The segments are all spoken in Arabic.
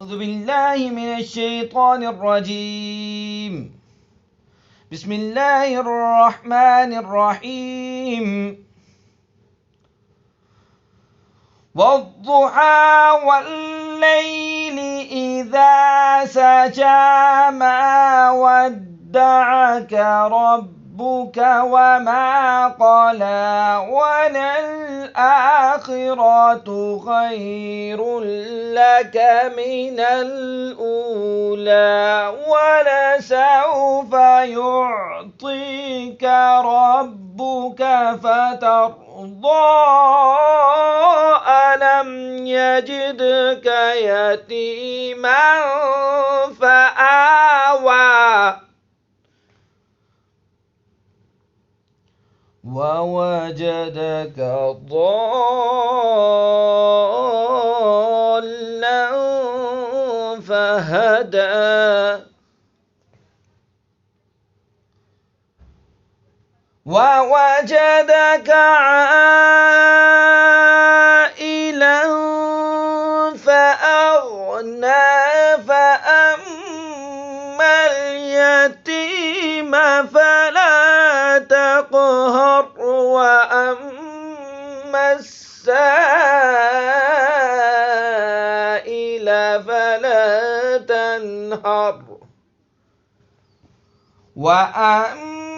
أعوذ بالله من الشيطان الرجيم. بسم الله الرحمن الرحيم. والضحى والليل إذا سجى ما ودعك ربك وما قلى وللآخرة خير لك من الأولى ولسوف يعطيك ربك فترضى ألم يجدك يتيما فآوى ووجدك ضالا فهدى ووجدك عائلا فأغنى فأما اليتيم فلا تقهر وأما السائل فلا تنهر وأما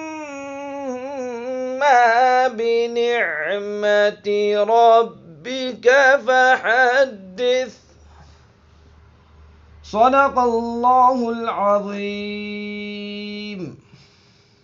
بنعمة ربك فحدث. صدق الله العظيم.